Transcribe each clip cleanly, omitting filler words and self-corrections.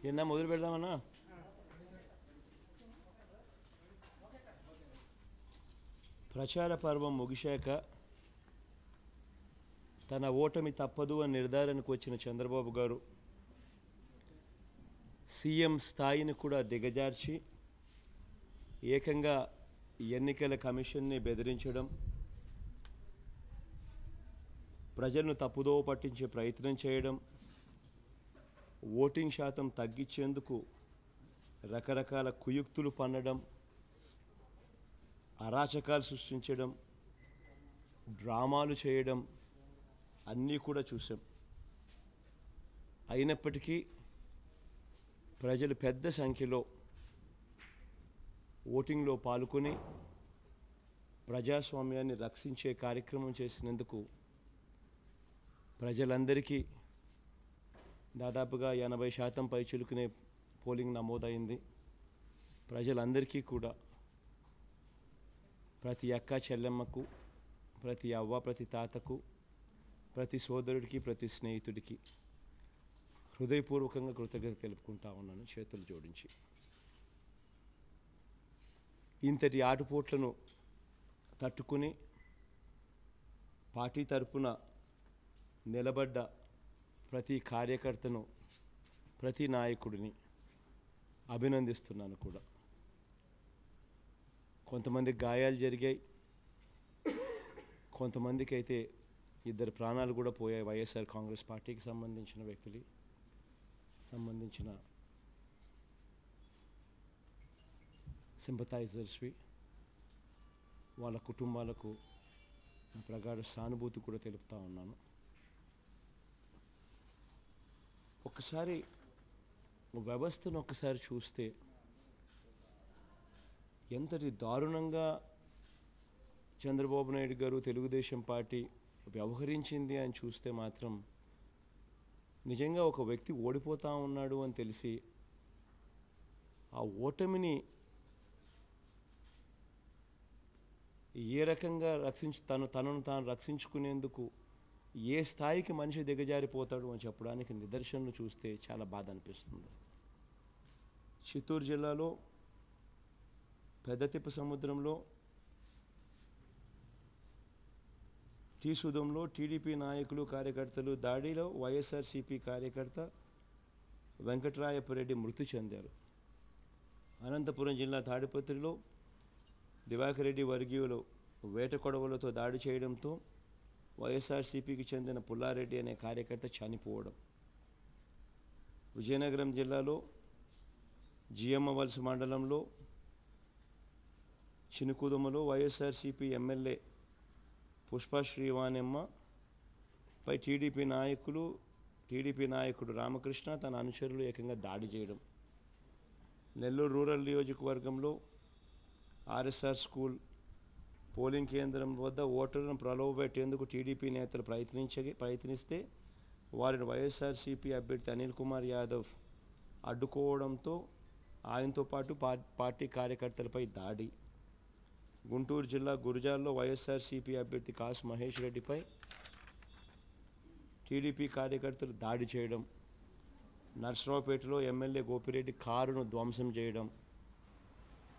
ఏనా మొదలు పెడదామన్నా. ప్రచార పర్వం ముగిశాక తన ఓటమి తప్పదు అని నిర్ధారణకు వచ్చిన చంద్రబాబు గారు సీఎం స్థాయిని కూడా దిగజార్చి ఏకంగా ఎన్నికల కమిషన్ని బెదిరించడం, ప్రజలను తప్పుదోవ పట్టించే ప్రయత్నం చేయడం, ఓటింగ్ శాతం తగ్గించేందుకు రకరకాల కుయుక్తులు పన్నడం, అరాచకాలు సృష్టించడం, డ్రామాలు చేయడం అన్నీ కూడా చూసాం. అయినప్పటికీ ప్రజలు పెద్ద సంఖ్యలో ఓటింగ్లో పాల్గొని ప్రజాస్వామ్యాన్ని రక్షించే కార్యక్రమం చేసినందుకు ప్రజలందరికీ దాదాపుగా 80% పైచిలుకునే పోలింగ్ నమోదైంది. ప్రజలందరికీ కూడా ప్రతి అక్క చెల్లెమ్మకు, ప్రతి అవ్వ ప్రతి తాతకు, ప్రతి సోదరుడికి, ప్రతి స్నేహితుడికి హృదయపూర్వకంగా కృతజ్ఞత తెలుపుకుంటా ఉన్నాను చేతులు జోడించి. ఇంతటి ఆటుపోట్లను తట్టుకుని పార్టీ తరపున నిలబడ్డ ప్రతి కార్యకర్తను, ప్రతి నాయకుడిని అభినందిస్తున్నాను కూడా. కొంతమంది గాయాలు జరిగాయి, కొంతమందికి అయితే 2 ప్రాణాలు కూడా పోయాయి. వైఎస్ఆర్ కాంగ్రెస్ పార్టీకి సంబంధించిన వ్యక్తులు, సంబంధించిన సింపథైజర్స్వి, వాళ్ళ కుటుంబాలకు ప్రగాఢ సానుభూతి కూడా తెలుపుతా ఉన్నాను. ఒకసారి వ్యవస్థను ఒక్కసారి చూస్తే ఎంతటి దారుణంగా చంద్రబాబు నాయుడు గారు, తెలుగుదేశం పార్టీ వ్యవహరించింది అని చూస్తే మాత్రం నిజంగా ఒక వ్యక్తి ఓడిపోతా ఉన్నాడు అని తెలిసి ఆ ఓటమిని ఏ రకంగా తనను తాను రక్షించుకునేందుకు ఏ స్థాయికి మనిషి దిగజారిపోతాడు అని చెప్పడానికి నిదర్శనలు చూస్తే చాలా బాధ అనిపిస్తుంది. చిత్తూరు జిల్లాలో పెద్దతిప్ప సముద్రంలో టీసుదంలో టీడీపీ నాయకులు, కార్యకర్తలు దాడిలో వైఎస్ఆర్సీపీ కార్యకర్త వెంకట్రాయపురెడ్డి మృతి చెందారు. అనంతపురం జిల్లా తాడిపత్రిలో దివాకర్ రెడ్డి వర్గీయులు వేట కొడవలతో దాడి చేయడంతో వైఎస్ఆర్సీపీకి చెందిన పుల్లారెడ్డి అనే కార్యకర్త చనిపోవడం. విజయనగరం జిల్లాలో జియమ్మవలస మండలంలో చినుకుదుమలో వైఎస్ఆర్సీపీ ఎమ్మెల్యే పుష్ప శ్రీవాణెమ్మ పై టీడీపీ నాయకుడు రామకృష్ణ తన అనుచరులు ఏకంగా దాడి చేయడం. నెల్లూరు రూరల్ నియోజకవర్గంలో ఆర్ఎస్ఆర్ స్కూల్ పోలింగ్ కేంద్రం వద్ద ఓటర్లను ప్రలోభపెట్టేందుకు టీడీపీ నేతలు ప్రయత్నిస్తే వారిని వైఎస్ఆర్సీపీ అభ్యర్థి అనిల్ కుమార్ యాదవ్ అడ్డుకోవడంతో ఆయనతో పాటు పార్టీ కార్యకర్తలపై దాడి. గుంటూరు జిల్లా గురజాల్లో వైఎస్ఆర్సీపీ అభ్యర్థి కాసు మహేష్ రెడ్డిపై టీడీపీ కార్యకర్తలు దాడి చేయడం. నర్సరావుపేటలో ఎమ్మెల్యే గోపిరెడ్డి కారును ధ్వంసం చేయడం.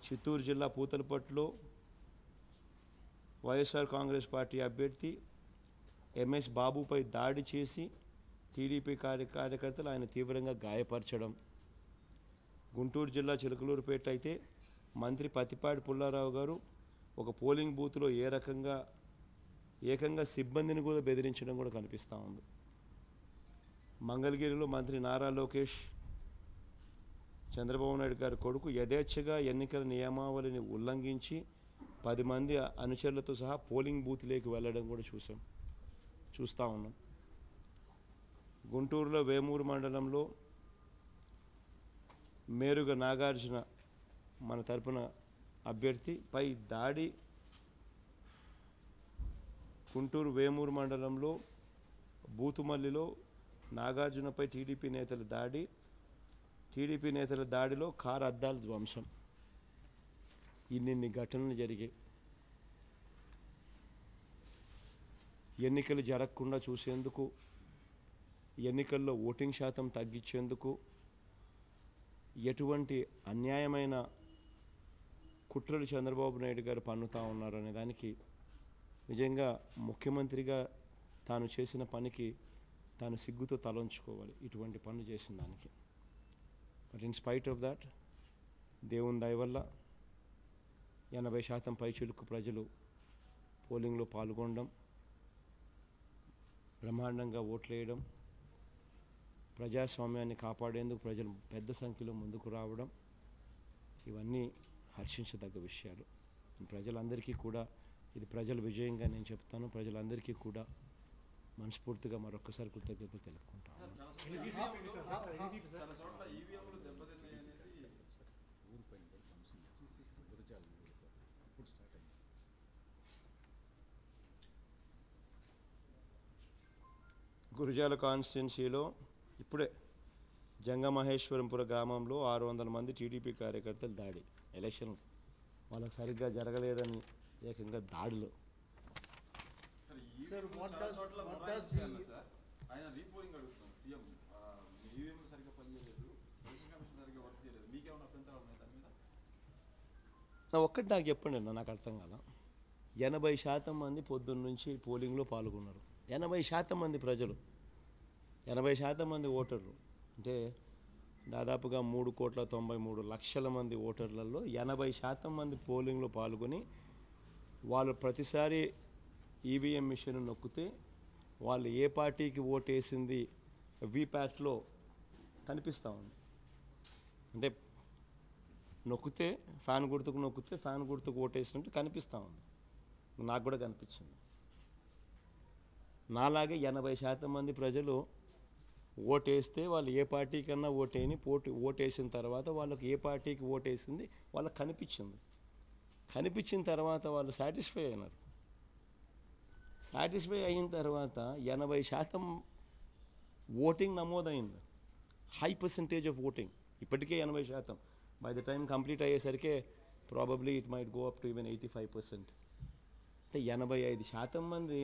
చిత్తూరు జిల్లా పూతలపట్టులో వైఎస్ఆర్ కాంగ్రెస్ పార్టీ అభ్యర్థి ఎంఎస్ బాబుపై దాడి చేసి టీడీపీ కార్యకర్తలు ఆయన తీవ్రంగా గాయపరచడం. గుంటూరు జిల్లా చిలకలూరుపేట అయితే మంత్రి పత్తిపాటి పుల్లారావు గారు ఒక పోలింగ్ బూత్లో ఏకంగా సిబ్బందిని కూడా బెదిరించడం కూడా కనిపిస్తూ ఉంది. మంగళగిరిలో మంత్రి నారా లోకేష్, చంద్రబాబు నాయుడు గారి కొడుకు యథేచ్ఛగా ఎన్నికల నియమావళిని ఉల్లంఘించి 10 మంది అనుచరులతో సహా పోలింగ్ బూత్లోకి వెళ్ళడం కూడా చూస్తూ ఉన్నాం. గుంటూరులో వేమూరు మండలంలో మేరుగ నాగార్జున మన తరపున అభ్యర్థిపై దాడి. గుంటూరు వేమూరు మండలంలో బూతుమల్లిలో నాగార్జునపై టీడీపీ నేతల దాడిలో కారు అద్దాల ధ్వంసం. ఇన్ని ఘటనలు జరిగాయి. ఎన్నికలు జరగకుండా చూసేందుకు, ఎన్నికల్లో ఓటింగ్ శాతం తగ్గించేందుకు ఎటువంటి అన్యాయమైన కుట్రలు చంద్రబాబు నాయుడు గారు పన్నుతా ఉన్నారు అనే దానికి నిజంగా ముఖ్యమంత్రిగా తాను చేసిన పనికి తాను సిగ్గుతో తలంచుకోవాలి, ఇటువంటి పనులు చేసిన దానికి. But in spite of that, దేవుని దయ వల్ల 80% పైచిలుకు ప్రజలు పోలింగ్లో పాల్గొనడం, బ్రహ్మాండంగా ఓట్లేయడం, ప్రజాస్వామ్యాన్ని కాపాడేందుకు ప్రజలు పెద్ద సంఖ్యలో ముందుకు రావడం, ఇవన్నీ హర్షించదగ్గ విషయాలు. ప్రజలందరికీ కూడా ఇది ప్రజల విజయంగా నేను చెప్తాను. ప్రజలందరికీ కూడా మనస్ఫూర్తిగా మరొకసారి కృతజ్ఞతలు తెలుపుకుంటాను. గురజాల కాన్స్టిట్యున్సీలో ఇప్పుడే జంగమహేశ్వరంపుర గ్రామంలో 600 మంది టీడీపీ కార్యకర్తలు దాడి. ఎలక్షన్ వాళ్ళకి సరిగ్గా జరగలేదని ఏకంగా దాడులు. ఒక్కటి నాకు చెప్పండి అన్న, నాకు అర్థం కాదా. 80% మంది పొద్దున్న నుంచి పోలింగ్లో పాల్గొన్నారు. 80% మంది ప్రజలు, 80% మంది ఓటర్లు అంటే దాదాపుగా 3,93,00,000 మంది ఓటర్లలో 80% మంది పోలింగ్లో పాల్గొని వాళ్ళు ప్రతిసారి ఈవీఎం మిషన్ నొక్కితే వాళ్ళు ఏ పార్టీకి ఓటేసింది వీప్యాట్లో కనిపిస్తూ ఉంది. అంటే నొక్కితే ఫ్యాన్ గుర్తుకు నొక్కితే ఫ్యాన్ గుర్తుకు ఓటేసినట్టు కనిపిస్తూ ఉంది. నాకు కూడా కనిపించింది. నాలాగే 80% మంది ప్రజలు ఓటేస్తే వాళ్ళు ఏ పార్టీ కన్నా ఓటేసిన తర్వాత వాళ్ళకి ఏ పార్టీకి ఓటేసింది వాళ్ళకి కనిపించిన తర్వాత వాళ్ళు సాటిస్ఫై అయినారు. సాటిస్ఫై అయిన తర్వాత 80% ఓటింగ్ నమోదైంది. High percentage of voting. ఇప్పటికే 80%. బై ద టైం కంప్లీట్ అయ్యేసరికి probably it might go up to even 85%. అంటే 85% మంది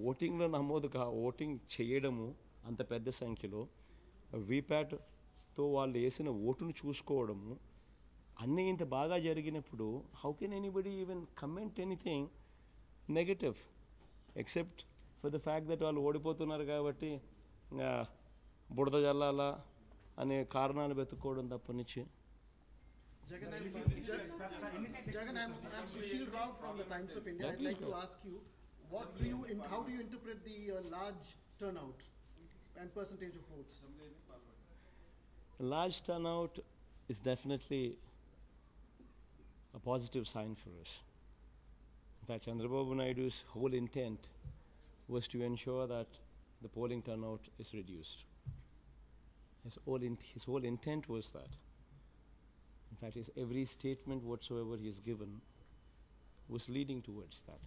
ఓటింగ్లో ఓటింగ్ చేయడము, అంత పెద్ద సంఖ్యలో వీప్యాట్తో వాళ్ళు వేసిన ఓటును చూసుకోవడము, అన్నీ ఇంత బాగా జరిగినప్పుడు how can anybody even comment anything negative except for the fact that వాళ్ళు ఓడిపోతున్నారు కాబట్టి బుడద జల్లాలా అనే కారణాలు వెతుక్కోవడం తప్పనిచ్చి. Jagan, I'm Sushil Rao from the Times of India. I'd like to ask you, how do you interpret the large turnout and percentage of votes? Large turnout is definitely a positive sign for us. In fact, Chandrababu Naidu's whole intent was to ensure that the polling turnout is reduced. His whole intent was that. In fact, every statement whatsoever he has given was leading towards that.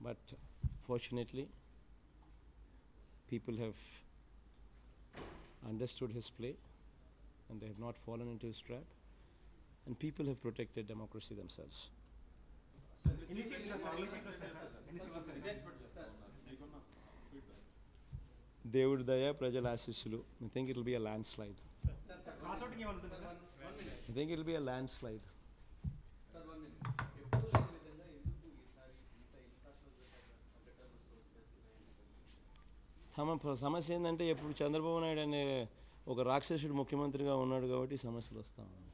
But fortunately, people have understood his play and they have not fallen into his trap, and people have protected democracy themselves. దేవుడి దయ, ప్రజల ఆశీస్సులు. I think it will be a landslide. I think it will be a landslide. సమస్య ఏంటంటే ఎప్పుడు చంద్రబాబు నాయుడు అనే ఒక రాక్షసుడు ముఖ్యమంత్రిగా ఉన్నాడు కాబట్టి సమస్యలు వస్తూ ఉన్నాయి.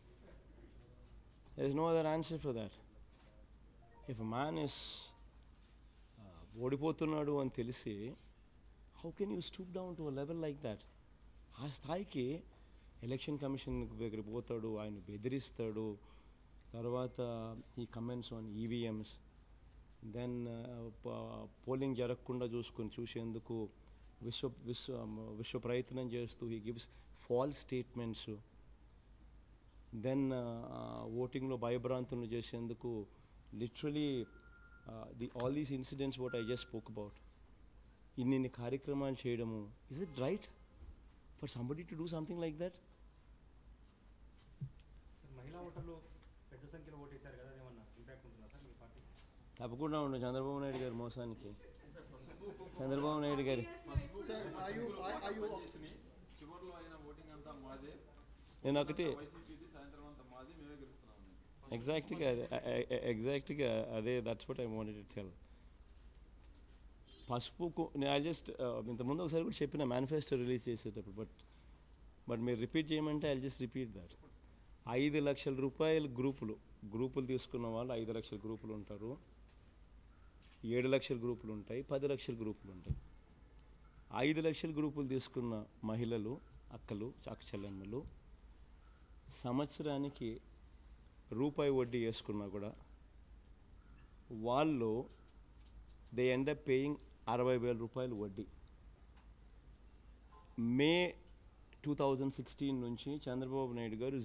There is no other answer for that. If a man is ఓడిపోతున్నాడు అని తెలిసి how can you stoop down to a level like that? ఆ స్థాయికి ఎలక్షన్ కమిషన్ దగ్గర పోతాడు, ఆయన బెదిరిస్తాడు. తర్వాత ఈ కమెంట్స్ ఆన్ ఈవీఎంస్, దెన్ పోలింగ్ జరగకుండా చూసేందుకు విశ్వ ప్రయత్నం చేస్తూ he gives false statements. Then ఓటింగ్లో భయభ్రాంతులను చేసేందుకు literally all these incidents what I just spoke about, ఇన్ని కార్యక్రమాలు చేయడము. Is it right for somebody to do something like that? మహిళా ఓటర్లు పెద్ద సంఖ్యలో ఓటేశారు కదా, ఏమన్నా ఇంపాక్ట్ ఉంటుందా సార్ మీ పార్టీ? తప్పకుండా ఉండదు. చంద్రబాబు నాయుడు గారి మోసానికి, చంద్రబాబు నాయుడు గారి Sir, are you చివర్లో అయిన ఓటింగ్ అంతా మాదే, నేను ఒకటి వైసీపీది సాయంత్రం అంతా మాది మేమే గెలుస్తున్నామని. ఎగ్జాక్ట్గా అదే that's what I wanted to tell. పసుపు నేను జస్ట్ ఇంతకుముందు ఒకసారి కూడా చెప్పిన మేనిఫెస్టో రిలీజ్ చేసేటప్పుడు, బట్ మీరు రిపీట్ చేయమంటే ఐ జస్ట్ రిపీట్ దట్. 5 లక్షల రూపాయలు గ్రూపులు తీసుకున్న వాళ్ళు 5 లక్షల గ్రూపులు ఉంటారు, 7 లక్షల గ్రూపులు ఉంటాయి, 10 లక్షల గ్రూపులు ఉంటాయి. 5 లక్షల గ్రూపులు తీసుకున్న మహిళలు, అక్క చెల్లెమ్మలు సంవత్సరానికి రూపాయి వడ్డీ వేసుకున్నా కూడా వాళ్ళు దే ఎండ్ అప్ పేయింగ్ 60,000 రూపాయలు వడ్డీ. మే 2016 నుంచి చంద్రబాబు నాయుడు గారు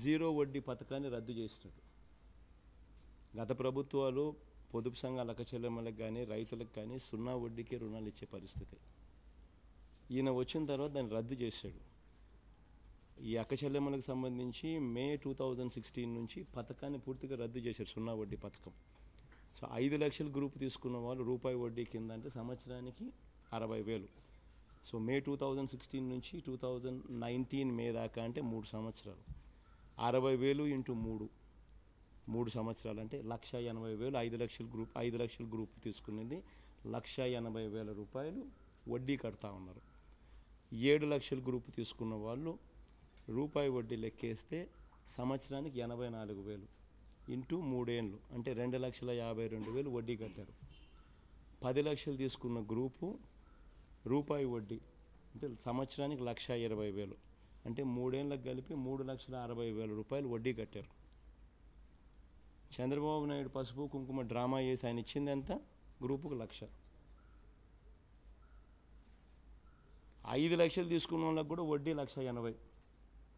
జీరో వడ్డీ పథకాన్ని రద్దు చేసినాడు. గత ప్రభుత్వాలు పొదుపు సంఘాల అక్క చెల్లెమ్మలకు కానీ రైతులకు కానీ 0 వడ్డీకే రుణాలు ఇచ్చే పరిస్థితి. ఈయన వచ్చిన తర్వాత దాన్ని రద్దు చేశాడు. ఈ అక్క చెల్లెమ్మలకు సంబంధించి మే 2016 నుంచి పథకాన్ని పూర్తిగా రద్దు చేశారు, 0 వడ్డీ పథకం. సో 5 లక్షల గ్రూప్ తీసుకున్న వాళ్ళు రూపాయి వడ్డీ కింద అంటే సంవత్సరానికి 60,000. సో మే 2016 నుంచి 2019 మే దాకా అంటే 3 సంవత్సరాలు, 60,000 ఇంటూ 3 సంవత్సరాలు అంటే 1,80,000. 5 లక్షల గ్రూప్ తీసుకునేది 1,80,000 రూపాయలు వడ్డీ కడతా ఉన్నారు. 7 లక్షల గ్రూప్ తీసుకున్న వాళ్ళు రూపాయి వడ్డీ లెక్కేస్తే సంవత్సరానికి 84,000 ఇంటూ 3 ఏళ్ళు అంటే 2,52,000 వడ్డీ కట్టారు. 10 లక్షలు తీసుకున్న గ్రూపు రూపాయి వడ్డీ అంటే సంవత్సరానికి 1,20,000 అంటే 3 ఏళ్ళకి కలిపి 3,60,000 రూపాయలు వడ్డీ కట్టారు. చంద్రబాబు నాయుడు పసుపు కుంకుమ డ్రామా చేసి ఆయన ఇచ్చింది ఎంత? గ్రూపుకు 1,00,000. 5 లక్షలు తీసుకున్న వాళ్ళకి కూడా వడ్డీ 1,80,000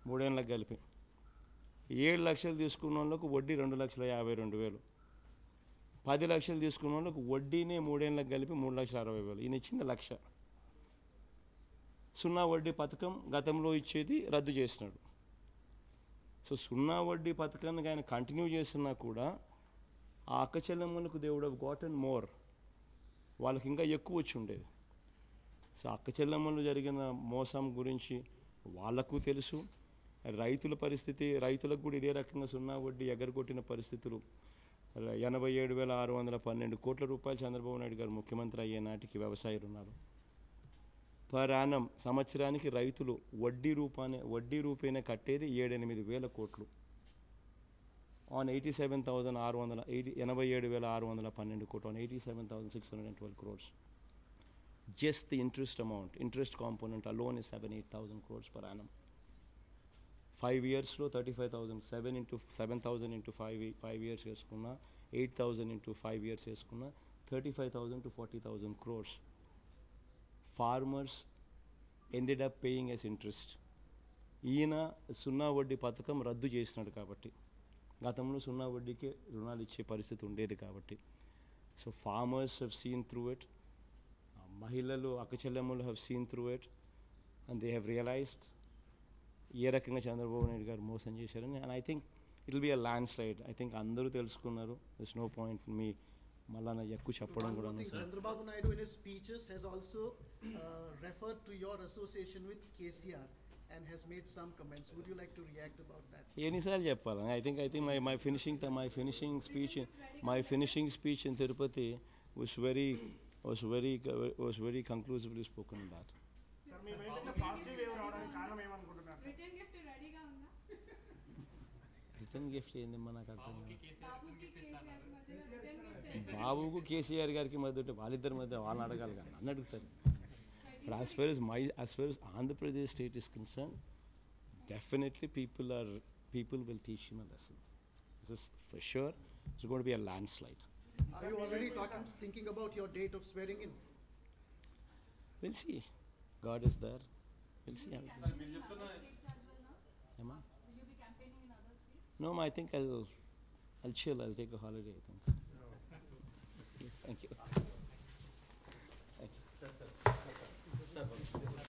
3 ఏళ్ళకి కలిపి. 7 లక్షలు తీసుకున్న వాళ్ళకు వడ్డీ 2,52,000. 10 లక్షలు తీసుకున్న వాళ్ళకు వడ్డీనే 3 ఏళ్ళకి కలిపి 3,60,000. ఈయన ఇచ్చింది 1,00,000. 0 వడ్డీ పథకం గతంలో ఇచ్చేది రద్దు చేసినాడు. సో 0 వడ్డీ పథకాన్ని ఆయన కంటిన్యూ చేస్తున్నా కూడా ఆ అక్క చెల్లెమ్మలకు they would have gotten more, వాళ్ళకి ఇంకా ఎక్కువ వచ్చి ఉండేది. సో అక్క చెల్లెమ్మలు జరిగిన మోసం గురించి వాళ్ళకు తెలుసు. రైతుల పరిస్థితి, రైతులకు కూడా ఇదే రకంగా 0 వడ్డీ ఎగరగొట్టిన పరిస్థితులు. 87,612 కోట్ల రూపాయలు చంద్రబాబు నాయుడు గారు ముఖ్యమంత్రి అయ్యే నాటికి వ్యవసాయ రుణాలు పర్ యానం సంవత్సరానికి రైతులు వడ్డీ రూపేనే కట్టేది 7-8 వేల కోట్లు ఆన్ 87,612 కోట్లు on 87,612 crores. Just the interest component alone is 7,000-8,000 crores per annum. 5 years లో 35,000, 7,000 into 5 years వేసుకున్నా, 8,000 into 5 years వేసుకున్నా 35,000 to 40,000 crores. Farmers ended up paying as interest. ఈయన 0 వడ్డీ పథకం రద్దు చేసినాడు కాబట్టి, గతంలో 0 వడ్డీకే రుణాలు ఇచ్చే పరిస్థితి ఉండేది కాబట్టి. So farmers have seen through it, మహిళలు అక్క చెల్లెమ్మలు have seen through it and they have realised ఏ రకంగా చంద్రబాబు నాయుడు గారు మోసం చేశారని. And I think it will be a landslide. I think అందరూ తెలుసుకున్నారు. దిస్ నో పాయింట్ మీ మళ్ళా ఎక్కువ చెప్పడం కూడా. Chandrababu Naidu in his speeches has also referred to your association with KCR and has made some comments. Would you like to react about that? ఎన్నిసార్లు చెప్పాలి? I think my finishing speech in Tirupati was very conclusively spoken on that. Sir me mind positive wave రావడానికి కారణం ఏమనుకుంటున్నారు sir? Return gift రెడీగా ఉందా? Return gift ఏందమ్మా నాకు అర్థం కాదు. బాబుకి కేసీఆర్ మధ్యలో రిటర్న్ గిఫ్ట్ బాబుకు కేసీఆర్ గారికి మధ్య ఉంటే వాళ్ళిద్దరి మధ్య వాళ్ళని అడగాలి కానీ నన్ను అడుగుతారు. But as far as Andhra Pradesh state is concerned, definitely people will teach him a lesson. This is for sure. It's going to be a landslide. Are you already thinking about your date of swearing in? We'll see. God is there. We'll see. Will you be campaigning in other states as well now? Emma? Will you be campaigning in other states? No, I think I'll chill. I'll take a holiday, I think. Thank you. Thank you.